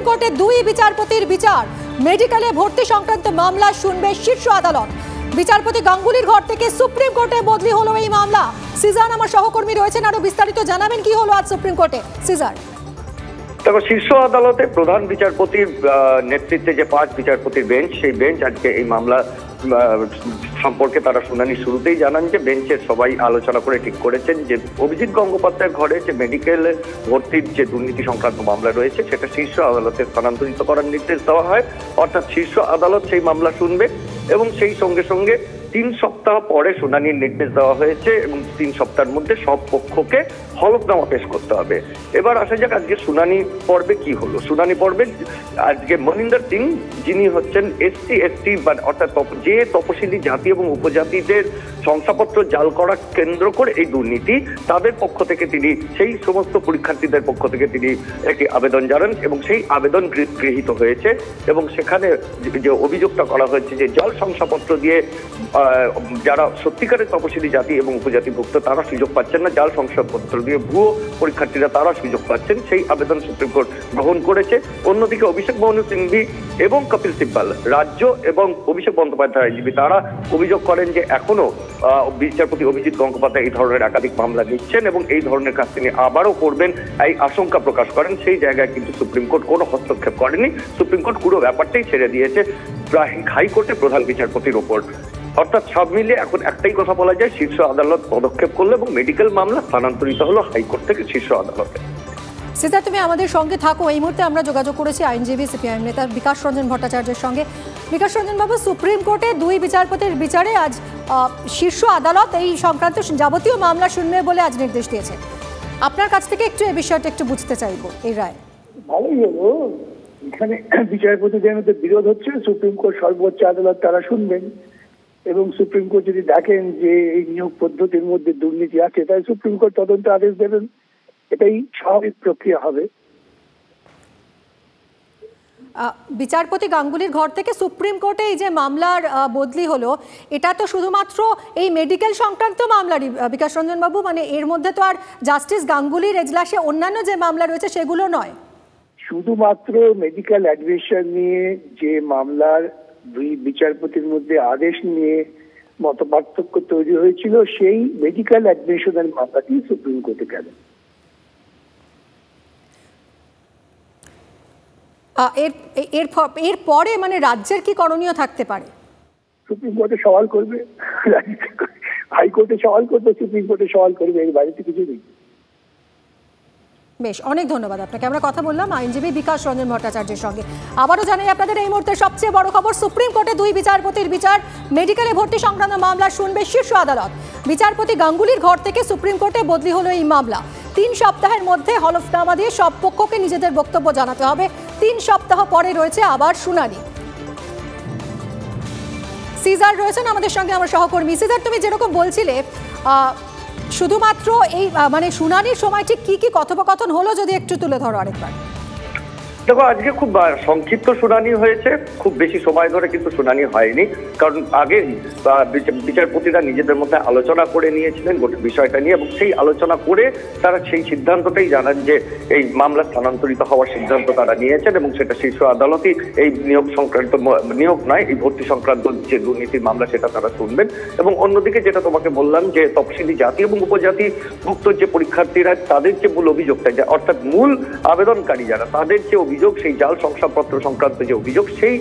কোর্টে দুই বিচারপতির বিচার, মেডিকেলে ভর্তি সংক্রান্ত মামলা শুনবে শীর্ষ আদালত। বিচারপতি গাঙ্গুলির ঘর থেকে সুপ্রিম কোর্টে বদলি হলো এই মামলা। সিজার আমার সহকর্মী রয়েছেন, আরো বিস্তারিত জানাবেন কি হলো আজ সুপ্রিম কোর্টে। সিজার, দেখো, শীর্ষ আদালতে প্রধান বিচারপতির নেতৃত্বে যে 5 বিচারপতির বেঞ্চ, সেই বেঞ্চ আজকে এই মামলা সম্পর্কে তারা শুনানি শুরুতেই জানান যে বেঞ্চের সবাই আলোচনা করে ঠিক করেছেন যে অভিজিৎ গঙ্গোপাধ্যায়ের ঘরে যে মেডিকেল ভর্তির যে দুর্নীতি সংক্রান্ত মামলা রয়েছে সেটা শীর্ষ আদালতে স্থানান্তরিত করার নির্দেশ দেওয়া হয়। অর্থাৎ শীর্ষ আদালত সেই মামলা শুনবে এবং সেই সঙ্গে সঙ্গে 3 সপ্তাহ পরে শুনানির নির্দেশ দেওয়া হয়েছে এবং 3 সপ্তাহের মধ্যে সব পক্ষকে হলফনামা পেশ করতে হবে। এবার আসা যাক আজকে শুনানি পর্বে কি হলো। শুনানি পর্বে আজকে মনিন্দর সিং, যিনি হচ্ছেন SC/ST অর্থাৎ যে তপশিলি জাতি এবং উপজাতিদের শংসাপত্র জাল করা কেন্দ্র করে এই দুর্নীতি, তাদের পক্ষ থেকে তিনি সেই সমস্ত পরীক্ষার্থীদের পক্ষ থেকে তিনি একটি আবেদন জানান এবং সেই আবেদন গৃহীত হয়েছে এবং সেখানে যে অভিযোগটা করা হয়েছে যে জাল শংসাপত্র দিয়ে যারা সত্যিকারের তপশিলি জাতি এবং উপজাতিভুক্ত তারা সুযোগ পাচ্ছেন না, জাল শংসাপত্র দিয়ে ভুয়ো পরীক্ষার্থীরা তারা সুযোগ পাচ্ছেন, সেই আবেদন সুপ্রিম কোর্ট গ্রহণ করেছে। অন্যদিকে অভিষেক মনু সিংভি এবং কপিল সিব্বাল, রাজ্য এবং অভিষেক বন্দ্যোপাধ্যায় আইনজীবী, তারা অভিযোগ করেন যে এখনো বিচারপতি অভিজিৎ গঙ্গোপাধ্যায় এই ধরনের একাধিক মামলা নিচ্ছেন এবং এই ধরনের কাজ তিনি আবারও করবেন এই আশঙ্কা প্রকাশ করেন। সেই জায়গায় কিন্তু সুপ্রিম কোর্ট কোনো হস্তক্ষেপ করেনি। সুপ্রিম কোর্ট পুরো ব্যাপারটাই ছেড়ে দিয়েছে হাইকোর্টে প্রধান বিচারপতির ওপর। অর্থাৎ সব মিলিয়ে এখন একটাই কথা বলা যায়, শীর্ষ আদালত পদক্ষেপ করলো এবং মেডিকেল মামলা স্থানান্তরিত হলো হাইকোর্ট থেকে শীর্ষ আদালতে। সিজার, তুমি আমাদের সঙ্গে থাকো। এই মুহূর্তে আমরা যোগাযোগ করেছি আইনজীবী CPIM নেতা বিকাশ রঞ্জন ভট্টাচার্যের সঙ্গে। বিকাশ রঞ্জন বাবু, সুপ্রিম কোর্টে দুই বিচারপতির বিচারে আজ শীর্ষ আদালত এই সংক্রান্ত যাবতীয় মামলা শুনবে বলে আজ নির্দেশ দিয়েছে। আপনার কাছ থেকে একটু এই বিষয়টা একটু বুঝতে চাইবো। এই রায় ভালোই হলো, এখানে বিচারপতিদের মধ্যে বিরোধ হচ্ছে, সুপ্রিম কোর্ট সর্বোচ্চ আদালত তারা শুনবেন এবং সুপ্রিম কোর্ট যদি দেখেন যে এই নিয়োগ পদ্ধতির মধ্যে দুর্নীতি আছে তাই সুপ্রিম কোর্ট তদন্ত আদেশ দেবেন। এটাই স্বাভাবিক প্রক্রিয়া হবে। বিচারপতি গাঙ্গুলির ঘর থেকে সুপ্রিম কোর্টে এই যে মামলার বদলি হলো, এটা তো শুধুমাত্র এই মেডিকেল সংক্রান্ত মামলারই বিকাশ রঞ্জন বাবু, মানে এর মধ্যে তো আর জাস্টিস গাঙ্গুলির এজলাসে অন্যান্য যে মামলা রয়েছে সেগুলো নয়। শুধুমাত্র মেডিকেল অ্যাডমিশন নিয়ে যে মামলার দুই বিচারপতির মধ্যে আদেশ নিয়ে মতপার্থক্য তৈরি হয়েছিল, সেই মেডিকেল অ্যাডমিশনের মামলাটি সুপ্রিম কোর্টে গেল। এর পরে মানে রাজ্যের কি করণীয় থাকতে পারে? সুপ্রিম কোর্টে সওয়াল করবে, হাইকোর্টে সওয়াল করবে, সুপ্রিম কোর্টে সওয়াল করবে, এর বাইরে কিছু নেই। বেশ, অনেক ধন্যবাদ আপনাকে। আমরা কথা বললাম আইনজীবী বিকাশ রঞ্জন ভট্টাচার্যের সঙ্গে। আবারও জানাই আপনাদের এই মুহূর্তে সবচেয়ে বড় খবর, সুপ্রিম কোর্টে দুই বিচারপতির বিচার, মেডিকেলে ভর্তি সংক্রান্ত মামলা শুনবে শীর্ষ আদালত। বিচারপতি গাঙ্গুলির ঘর থেকে সুপ্রিম কোর্টে বদলি হলো এই মামলা। 3 সপ্তাহের মধ্যে হলফনামা দিয়ে সব পক্ষকে নিজেদের বক্তব্য জানাতে হবে। 3 সপ্তাহ পরে রয়েছে আবার শুনানি। সিজার রয়েছেন আমাদের সঙ্গে, আমার সহকর্মী। সিজার, তুমি যেরকম বলছিলে শুধুমাত্র এই মানে শুনানির সময় ঠিক কি কি কথোপকথন হলো যদি একটু তুলে ধরো আরেকবার। দেখো, আজকে খুব সংক্ষিপ্ত শুনানি হয়েছে, খুব বেশি সময় ধরে কিন্তু শুনানি হয়নি, কারণ আগে বিচারপতিরা নিজেদের মধ্যে আলোচনা করে নিয়েছিলেন গোটা বিষয়টা নিয়ে এবং সেই আলোচনা করে তারা সেই সিদ্ধান্তটাই জানান যে এই মামলা স্থানান্তরিত হওয়ার সিদ্ধান্ত তারা নিয়েছেন এবং সেটা শীর্ষ আদালতই এই নিয়োগ সংক্রান্ত, নিয়োগ নয়, এই ভর্তি সংক্রান্ত যে দুর্নীতির মামলা সেটা তারা শুনবেন। এবং অন্যদিকে যেটা তোমাকে বললাম যে তফসিলি জাতি এবং উপজাতি ভুক্ত যে পরীক্ষার্থীরা, তাদের যে মূল অভিযোগটা, অর্থাৎ মূল আবেদনকারী যারা, তাদের যে অভিযোগ, সেই জাল শংসাপত্র সংক্রান্ত যে অভিযোগ, সেই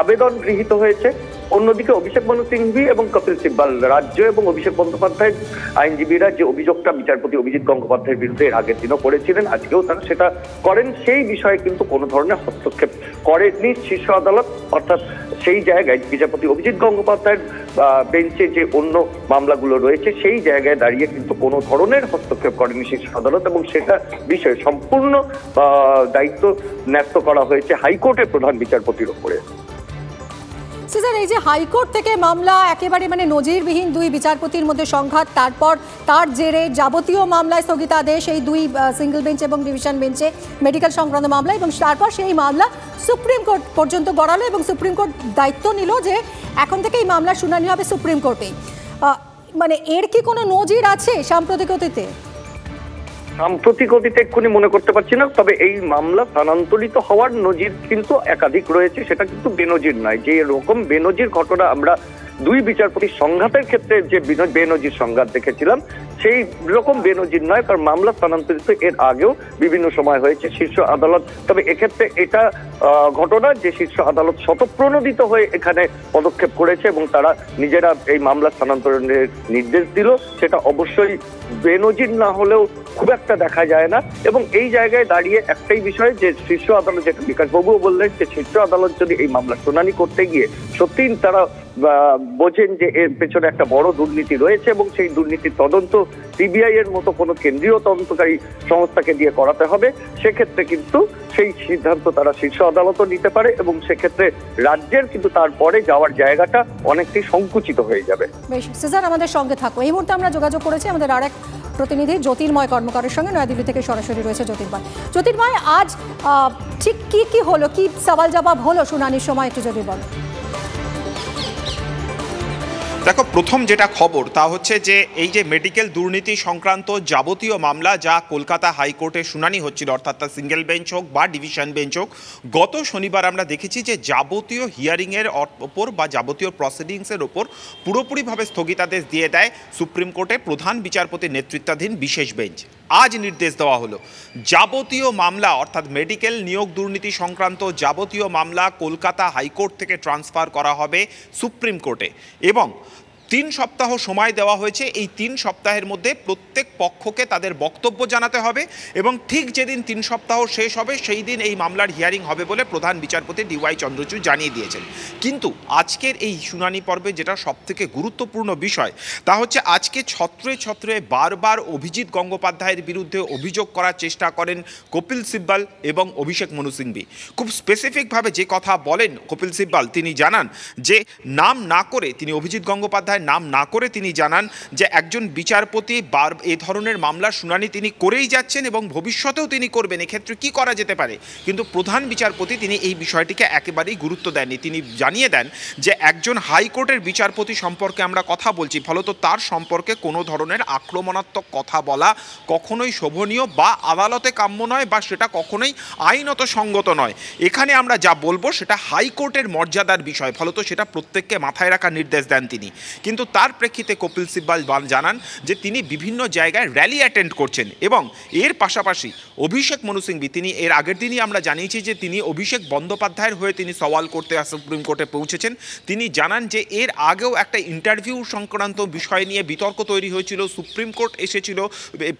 আবেদন গৃহীত হয়েছে। অন্যদিকে অভিষেক মনু সিংভি এবং কপিল সিব্বাল, রাজ্য এবং অভিষেক বন্দ্যোপাধ্যায়ের আইনজীবীরা যে অভিযোগটা বিচারপতি অভিজিৎ গঙ্গোপাধ্যায়ের বিরুদ্ধে এর আগের দিনও করেছিলেন, আজকেও তারা সেটা করেন, সেই বিষয়ে কিন্তু কোনো ধরনের হস্তক্ষেপ করেনি শীর্ষ আদালত। অর্থাৎ সেই জায়গায় বিচারপতি অভিজিৎ গঙ্গোপাধ্যায়ের বেঞ্চে যে অন্য মামলাগুলো রয়েছে সেই জায়গায় দাঁড়িয়ে কিন্তু কোনো ধরনের হস্তক্ষেপ করেনি শীর্ষ আদালত এবং সেটা বিষয়ে সম্পূর্ণ দায়িত্ব ন্যস্ত করা হয়েছে হাইকোর্টের প্রধান বিচারপতির ওপরে। সিজার, এই যে হাইকোর্ট থেকে মামলা একেবারে মানে নজিরবিহীন দুই বিচারপতির মধ্যে সংঘাত, তারপর তার জেরে যাবতীয় মামলায় স্থগিতাদেশ এই দুই সিঙ্গেল বেঞ্চ এবং ডিভিশন বেঞ্চে মেডিকেল সংক্রান্ত মামলা, এবং তারপর সেই মামলা সুপ্রিম কোর্ট পর্যন্ত গড়ালো এবং সুপ্রিম কোর্ট দায়িত্ব নিল যে এখন থেকে এই মামলার শুনানি হবে সুপ্রিম কোর্টে। মানে এর কি কোনো নজির আছে সাম্প্রতিক অতীতে? সাম্প্রতিক অতীতে এক্ষুনি মনে করতে পারছি না, তবে এই মামলা স্থানান্তরিত হওয়ার নজির কিন্তু একাধিক রয়েছে, সেটা কিন্তু বেনজির নয়। যে এরকম বেনজির ঘটনা আমরা দুই বিচারপতির সংঘাতের ক্ষেত্রে যে বেনজির সংঘাত দেখেছিলাম, সেই রকম বেনজির নয়, কারণ মামলা স্থানান্তরিত এর আগেও বিভিন্ন সময় হয়েছে শীর্ষ আদালত। তবে এক্ষেত্রে এটা ঘটনা যে শীর্ষ আদালত স্বতঃপ্রণোদিত হয়ে এখানে পদক্ষেপ করেছে এবং তারা নিজেরা এই মামলা স্থানান্তরের নির্দেশ দিল, সেটা অবশ্যই বেনজির না হলেও খুব একটা দেখা যায় না। এবং এই জায়গায় দাঁড়িয়ে একটাই বিষয় যে শীর্ষ আদালত, যেটা বিকাশবাবুও বললেন, যে শীর্ষ আদালত যদি এই মামলা শুনানি করতে গিয়ে সত্যিই তারা বোঝেন যে এর পেছনে একটা বড় দুর্নীতি রয়েছে এবং সেই দুর্নীতির তদন্ত সিবিআই এর মতো কোনো কেন্দ্রীয় তদন্তকারী সংস্থাকে দিয়ে করাতে হবে, সেক্ষেত্রে কিন্তু সেই সিদ্ধান্ত তারা শীর্ষ আদালতও নিতে পারে এবং সেক্ষেত্রে রাজ্যের কিন্তু তারপরে যাওয়ার জায়গাটা অনেকটাই সংকুচিত হয়ে যাবে। বেশ, সিজার আমাদের সঙ্গে থাকো। এই মুহূর্তে আমরা যোগাযোগ করেছি আমাদের আরেক প্রতিনিধি জ্যোতির্ময় কর্মকারের সঙ্গে, নয়াদিল্লি থেকে সরাসরি রয়েছে জ্যোতির্ময়। জ্যোতির্ময়, আজ ঠিক কি হলো, কি সওয়াল জবাব হলো শুনানির সময়, একটু যদি বলো। দেখো, প্রথম যেটা খবর তা হচ্ছে যে এই যে মেডিকেল দুর্নীতি সংক্রান্ত যাবতীয় মামলা যা কলকাতা হাইকোর্টে শুনানি হচ্ছিল, অর্থাৎ তা সিঙ্গেল বেঞ্চ হোক বা ডিভিশন বেঞ্চ হোক, গত শনিবার আমরা দেখেছি যে যাবতীয় হিয়ারিংয়ের ওপর বা যাবতীয় প্রসিডিংসের ওপর পুরোপুরিভাবে স্থগিতাদেশ দিয়ে দেয় সুপ্রিম কোর্টে প্রধান বিচারপতির নেতৃত্বাধীন বিশেষ বেঞ্চ। আজ নির্দেশ দেওয়া হলো যাবতীয় মামলা, অর্থাৎ মেডিকেল নিয়োগ দুর্নীতি সংক্রান্ত যাবতীয় মামলা কলকাতা হাইকোর্ট থেকে ট্রান্সফার করা হবে সুপ্রিম কোর্টে এবং 3 সপ্তাহ সময় দেওয়া হয়েছে। এই 3 সপ্তাহের মধ্যে প্রত্যেক পক্ষকে তাদের বক্তব্য জানাতে হবে এবং ঠিক যেদিন 3 সপ্তাহ শেষ হবে সেই দিন এই মামলার হিয়ারিং হবে বলে প্রধান বিচারপতি ডিওয়াই চন্দ্রচূড় জানিয়ে দিয়েছেন। কিন্তু আজকের এই শুনানি পর্বে যেটা সবথেকে গুরুত্বপূর্ণ বিষয় তা হচ্ছে আজকে ছত্রে বারবার অভিজিৎ গঙ্গোপাধ্যায়ের বিরুদ্ধে অভিযোগ করার চেষ্টা করেন কপিল সিব্বল এবং অভিষেক মনু সিংভি। খুব স্পেসিফিকভাবে যে কথা বলেন কপিল সিব্বল, তিনি জানান যে নাম না করে, তিনি অভিজিৎ গঙ্গোপাধ্যায় নাম না করে তিনি জানান যে একজন বিচারপতি এই ধরনের মামলার শুনানি তিনি করেই যাচ্ছেন এবং ভবিষ্যতেও তিনি করবেন, এক্ষেত্রে কি করা যেতে পারে। কিন্তু প্রধান বিচারপতি তিনি এই বিষয়টিকে একেবারেই গুরুত্ব দেননি। তিনি জানিয়ে দেন যে একজন হাইকোর্টের বিচারপতি সম্পর্কে আমরা কথা বলছি, ফলত তার সম্পর্কে কোনো ধরনের আক্রমণাত্মক কথা বলা কখনোই শোভনীয় বা আদালতে কাম্য নয় বা সেটা কখনোই আইনত সঙ্গত নয়। এখানে আমরা যা বলবো সেটা হাইকোর্টের মর্যাদার বিষয়, ফলত সেটা প্রত্যেককে মাথায় রাখার নির্দেশ দেন তিনি। কিন্তু তার প্রেক্ষিতে কপিল সিব্বল জানান যে তিনি বিভিন্ন জায়গায় র্যালি অ্যাটেন্ড করছেন এবং এর পাশাপাশি অভিষেক মনু সিংভি, তিনি এর আগের দিনই আমরা জানিয়েছি যে তিনি অভিষেক বন্দ্যোপাধ্যায়ের হয়ে তিনি সওয়াল করতে সুপ্রিম কোর্টে পৌঁছেছেন। তিনি জানান যে এর আগেও একটা ইন্টারভিউ সংক্রান্ত বিষয় নিয়ে বিতর্ক তৈরি হয়েছিল, সুপ্রিম কোর্ট এসেছিল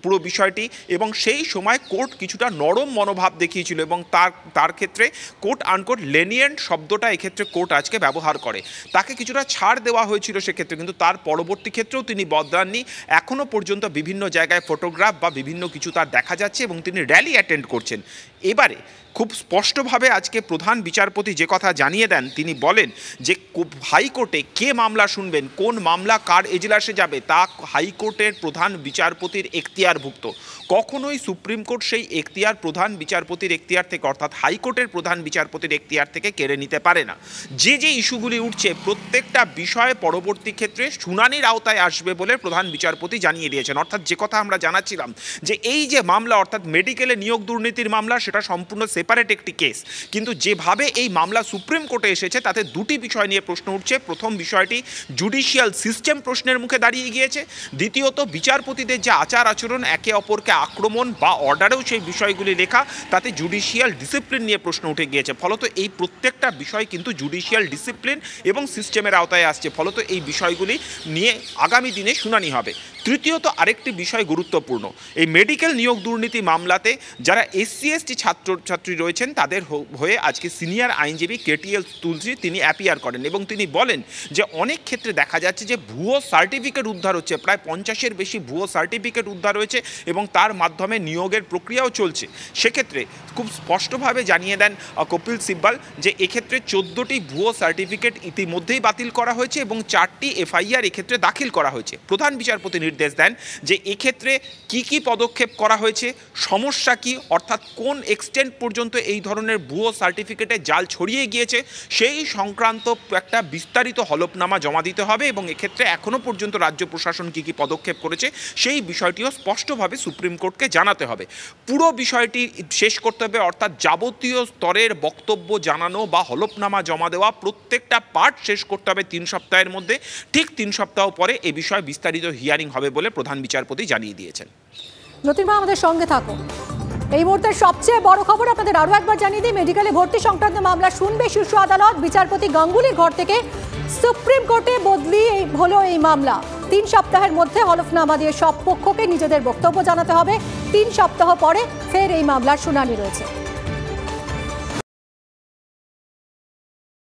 পুরো বিষয়টি এবং সেই সময় কোর্ট কিছুটা নরম মনোভাব দেখিয়েছিল এবং তার ক্ষেত্রে কোর্ট আনকোর্ট লেনিয়েন্ট শব্দটা এক্ষেত্রে কোর্ট আজকে ব্যবহার করে, তাকে কিছুটা ছাড় দেওয়া হয়েছিল সেক্ষেত্রে। কিন্তু তার পরবর্তী ক্ষেত্রেও তিনি বদলাননি, এখনো পর্যন্ত বিভিন্ন জায়গায় ফটোগ্রাফ বা বিভিন্ন কিছু তার দেখা যাচ্ছে এবং তিনি র্যালি অ্যাটেন্ড করছেন। এবারে খুব স্পষ্টভাবে আজকে প্রধান বিচারপতি যে কথা জানিয়ে দেন, তিনি বলেন যে হাইকোর্টে কে মামলা শুনবেন, কোন মামলা কার এজলাসে যাবে তা হাইকোর্টের প্রধান বিচারপতির এখতিয়ারভুক্ত। কখনোই সুপ্রিম কোর্ট সেই এখতিয়ার প্রধান বিচারপতির এখতিয়ার থেকে, অর্থাৎ হাইকোর্টের প্রধান বিচারপতির এখতিয়ার থেকে কেড়ে নিতে পারে না। যে ইস্যুগুলি উঠছে প্রত্যেকটা বিষয়ে পরবর্তী ক্ষেত্রে শুনানির আওতায় আসবে বলে প্রধান বিচারপতি জানিয়ে দিয়েছেন। অর্থাৎ যে কথা আমরা জানাচ্ছিলাম যে এই যে মামলা, অর্থাৎ মেডিকেলে নিয়োগ দুর্নীতির মামলা, সেটা সম্পূর্ণ সেপারেট একটি কেস, কিন্তু যেভাবে এই মামলা সুপ্রিম কোর্টে এসেছে তাতে দুটি বিষয় নিয়ে প্রশ্ন উঠছে। প্রথম বিষয়টি জুডিশিয়াল সিস্টেম প্রশ্নের মুখে দাঁড়িয়ে গিয়েছে, দ্বিতীয়ত বিচারপতিদের যে আচার আচরণ, একে অপরকে আক্রমণ বা অর্ডারেও সেই বিষয়গুলি লেখা, তাতে জুডিশিয়াল ডিসিপ্লিন নিয়ে প্রশ্ন উঠে গিয়েছে। ফলত এই প্রত্যেকটা বিষয় কিন্তু জুডিশিয়াল ডিসিপ্লিন এবং সিস্টেমের আওতায় আসছে, ফলত এই বিষয়গুলি নিয়ে আগামী দিনে শুনানি হবে। তৃতীয়ত আরেকটি বিষয় গুরুত্বপূর্ণ, এই মেডিকেল নিয়োগ দুর্নীতি মামলাতে যারা SC ST ছাত্রছাত্রী রয়েছেন তাদের হয়ে আজকে সিনিয়র আইনজীবী KTL তুলসী তিনি অ্যাপিয়ার করেন এবং তিনি বলেন যে অনেক ক্ষেত্রে দেখা যাচ্ছে যে ভুয়ো সার্টিফিকেট উদ্ধার হচ্ছে, প্রায় 50-এর বেশি ভুয়ো সার্টিফিকেট উদ্ধার হয়েছে এবং তার মাধ্যমে নিয়োগের প্রক্রিয়াও চলছে। সেক্ষেত্রে খুব স্পষ্টভাবে জানিয়ে দেন কপিল সিব্বল যে এক্ষেত্রে 14টি ভুয়ো সার্টিফিকেট ইতিমধ্যেই বাতিল করা হয়েছে এবং 4টি FIR এক্ষেত্রে দাখিল করা হয়েছে। প্রধান বিচারপতি নির্দেশ দেন যে এক্ষেত্রে কি পদক্ষেপ করা হয়েছে, সমস্যা কি, অর্থাৎ কোন এক্সটেন্ট পর্যন্ত পর্যন্ত এই ধরনের ভুয়ো সার্টিফিকেটের জাল ছড়িয়ে গিয়েছে সেই সংক্রান্ত একটা বিস্তারিত হলফনামা জমা দিতে হবে এবং এক্ষেত্রে এখনও পর্যন্ত রাজ্য প্রশাসন কী কী পদক্ষেপ করেছে সেই বিষয়টিও স্পষ্টভাবে সুপ্রিম কোর্টকে জানাতে হবে। পুরো বিষয়টি শেষ করতে হবে, অর্থাৎ যাবতীয় স্তরের বক্তব্য জানানো বা হলফনামা জমা দেওয়া প্রত্যেকটা পার্ট শেষ করতে হবে 3 সপ্তাহের মধ্যে। ঠিক 3 সপ্তাহ পরে এ বিষয়ে বিস্তারিত হিয়ারিং হবে বলে প্রধান বিচারপতি জানিয়ে দিয়েছেন। জ্যোতির্ময়, আমাদের সঙ্গে থাকুন। এই মুহূর্তের সবচেয়ে বড় খবর আপনাদের আরও একবার জানিয়ে দিই, মেডিকেলে ভর্তি সংক্রান্ত মামলা শুনবে শীর্ষ আদালত। বিচারপতি গাঙ্গুলির ঘর থেকে সুপ্রিম কোর্টে বদলি হলো এই মামলা। 3 সপ্তাহের মধ্যে হলফনামা দিয়ে সব পক্ষকে নিজেদের বক্তব্য জানাতে হবে। 3 সপ্তাহ পরে ফের এই মামলার শুনানি রয়েছে।